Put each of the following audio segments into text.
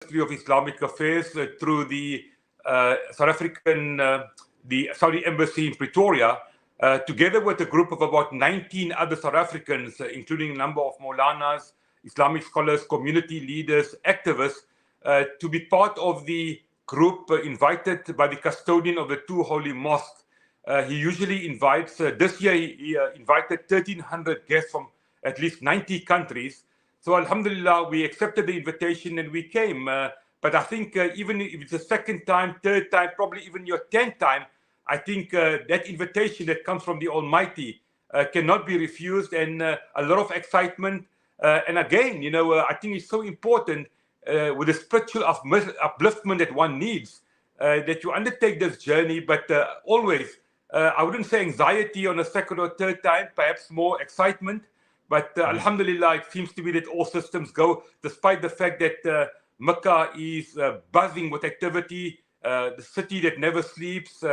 Ministry of Islamic Affairs through the the Saudi Embassy in Pretoria, together with a group of about 19 other South Africans, including a number of Maulanas, Islamic scholars, community leaders, activists, to be part of the group invited by the custodian of the two holy mosques. He usually invites, this year he invited 1,300 guests from at least 90 countries. So Alhamdulillah, we accepted the invitation and we came. But I think even if it's the second time, third time, probably even your 10th time, I think that invitation that comes from the Almighty cannot be refused, and a lot of excitement. And again, I think it's so important with the spiritual upliftment that one needs, that you undertake this journey, but always, I wouldn't say anxiety on a second or third time, perhaps more excitement. But Alhamdulillah, it seems to be that all systems go, despite the fact that Makkah is buzzing with activity, the city that never sleeps.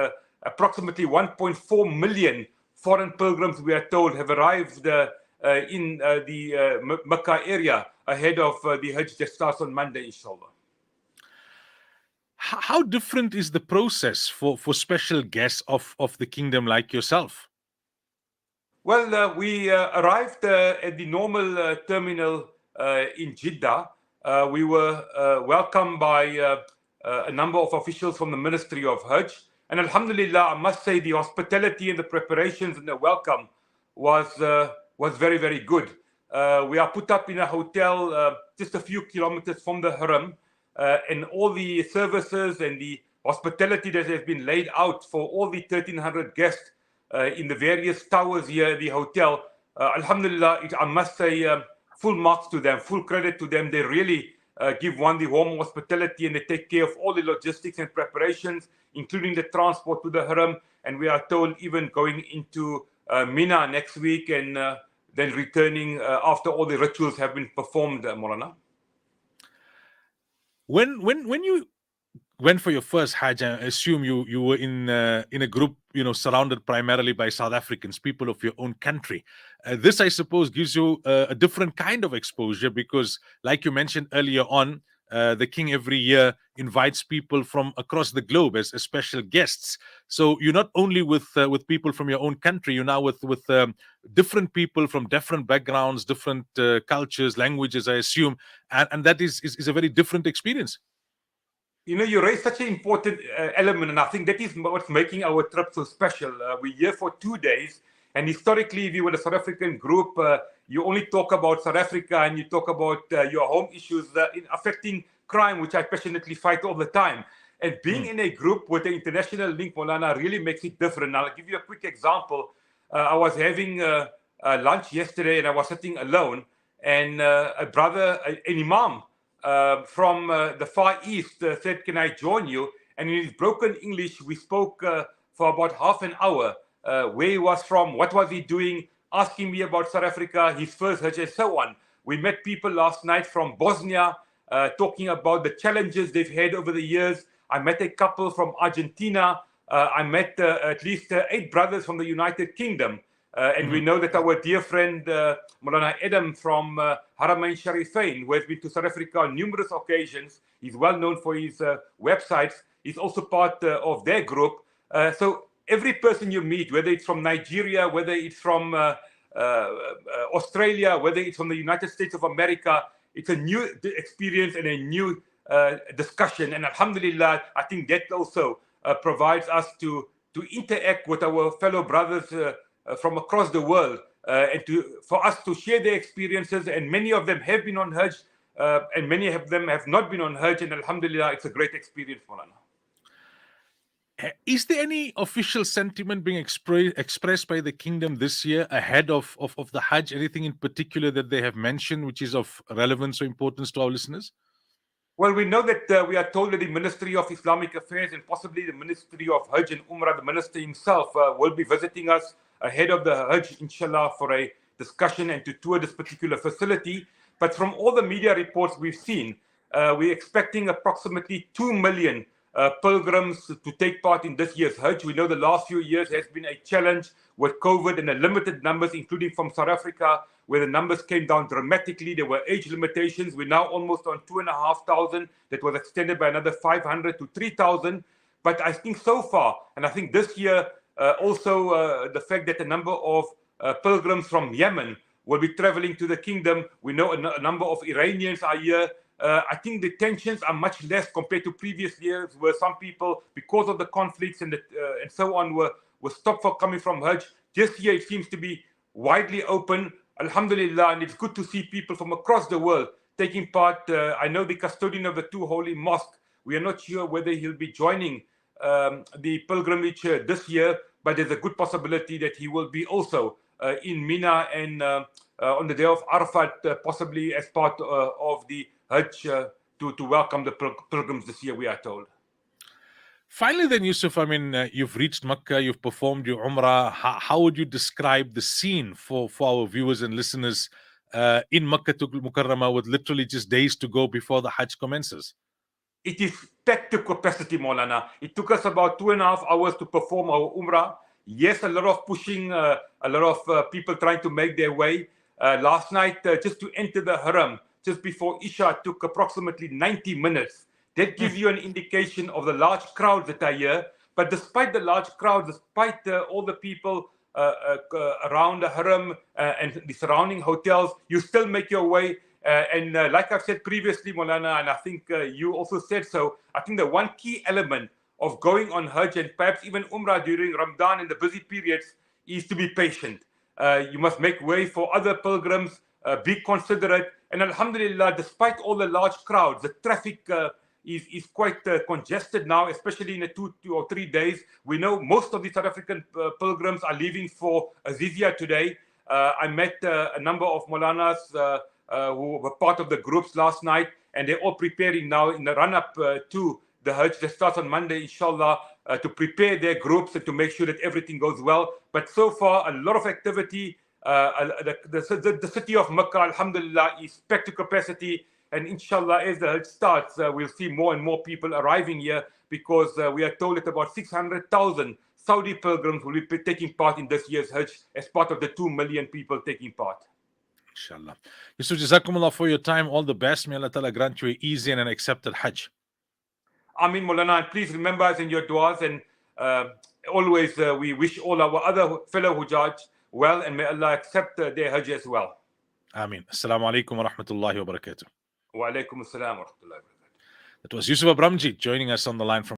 Approximately 1.4 million foreign pilgrims, we are told, have arrived in the Makkah area ahead of the Hajj that starts on Monday, inshallah. How different is the process for special guests of the kingdom like yourself? Well, we arrived at the normal terminal in Jeddah. We were welcomed by a number of officials from the Ministry of Hajj. And Alhamdulillah, I must say the hospitality and the preparations and the welcome was very, very good. We are put up in a hotel just a few kilometers from the Haram, and all the services and the hospitality that has been laid out for all the 1,300 guests in the various towers here at the hotel. Alhamdulillah, I must say full marks to them, full credit to them. They really give one the warm hospitality, and they take care of all the logistics and preparations, including the transport to the Haram. And we are told even going into Mina next week, and then returning after all the rituals have been performed, Maulana. When you went for your first Hajj, I assume you were in a group, surrounded primarily by South Africans, people of your own country. This, I suppose, gives you a different kind of exposure because, like you mentioned earlier on, the king every year invites people from across the globe as special guests. So you're not only with people from your own country, you're now with different people from different backgrounds, different cultures, languages, I assume, and that is a very different experience. You raise such an important element, and I think that is what's making our trip so special. We're here for 2 days, and historically, if you were a South African group, you only talk about South Africa and you talk about your home issues affecting crime, which I passionately fight all the time. And being in a group with an international link, Maulana, really makes it different. I'll give you a quick example. I was having lunch yesterday, and I was sitting alone, and a brother, an imam, from the Far East said, "Can I join you?" And in his broken English, we spoke for about half an hour, where he was from, what was he doing, asking me about South Africa, his first Hajj, and so on. We met people last night from Bosnia, talking about the challenges they've had over the years. I met a couple from Argentina. I met at least 8 brothers from the United Kingdom. And we know that our dear friend Maulana Adam from Haramain Sharifain, who has been to South Africa on numerous occasions, he's well known for his websites. He's also part of their group. So every person you meet, whether it's from Nigeria, whether it's from Australia, whether it's from the United States of America, it's a new experience and a new discussion. And Alhamdulillah, I think that also provides us to interact with our fellow brothers from across the world, and for us to share their experiences. And many of them have been on Hajj, and many of them have not been on Hajj, and Alhamdulillah, it's a great experience, Maulana. Is there any official sentiment being expressed by the kingdom this year ahead of the Hajj? Anything in particular that they have mentioned which is of relevance or importance to our listeners? Well, we know that we are told that the Ministry of Islamic Affairs and possibly the Ministry of Hajj and Umrah, the minister himself, will be visiting us ahead of the Hajj, inshallah, for a discussion and to tour this particular facility. But from all the media reports we've seen, we're expecting approximately 2 million pilgrims to take part in this year's Hajj. We know the last few years has been a challenge with COVID and the limited numbers, including from South Africa, where the numbers came down dramatically. There were age limitations. We're now almost on 2,500. That was extended by another 500 to 3,000. But I think so far, and I think this year also the fact that a number of pilgrims from Yemen will be traveling to the kingdom. We know a number of Iranians are here. I think the tensions are much less compared to previous years, where some people, because of the conflicts and so on, were stopped for coming from Hajj. This year it seems to be widely open, alhamdulillah, and it's good to see people from across the world taking part. I know the custodian of the two holy mosques. We are not sure whether he'll be joining the pilgrimage this year, but there's a good possibility that he will be also in Mina and on the day of Arafat, possibly as part of the Hajj to welcome the pilgrims this year, we are told. Finally, then, Yusuf, I mean, you've reached Makkah, you've performed your Umrah. How would you describe the scene for our viewers and listeners in Makkah to Mukarramah with literally just days to go before the Hajj commences? It is packed to capacity, Maulana. It took us about 2.5 hours to perform our Umrah. Yes, a lot of pushing, a lot of people trying to make their way. Last night, just to enter the Haram, just before Isha, took approximately 90 minutes. That gives you an indication of the large crowds that are here. But despite the large crowds, despite all the people around the Haram and the surrounding hotels, you still make your way. And like I've said previously, Maulana, and I think you also said so, I think the one key element of going on Hajj and perhaps even Umrah during Ramadan and the busy periods is to be patient. You must make way for other pilgrims, be considerate. And alhamdulillah, despite all the large crowds, the traffic is quite congested now, especially in the 2 or 3 days. We know most of the South African pilgrims are leaving for Azizia today. I met a number of Maulanas who were part of the groups last night, and they're all preparing now in the run-up to the Hajj that starts on Monday, inshallah, to prepare their groups and to make sure that everything goes well. But so far, a lot of activity. The city of Makkah, alhamdulillah, is packed to capacity. And inshallah, as the Hajj starts, we'll see more and more people arriving here, because we are told that about 600,000 Saudi pilgrims will be taking part in this year's Hajj as part of the 2 million people taking part. Inshallah. Yusuf, Jazakumullah for your time. All the best. May Allah Ta'ala grant you an easy and an accepted Hajj. Ameen, Maulana. And please remember us in your du'as. And always we wish all our other fellow Hujjaj well, and may Allah accept their Hajj as well. Ameen. Assalamu alaikum wa rahmatullahi wa barakatuh. Wa alaikum assalam wa rahmatullahi wa barakatuh. That was Yusuf Ambramjee joining us on the line from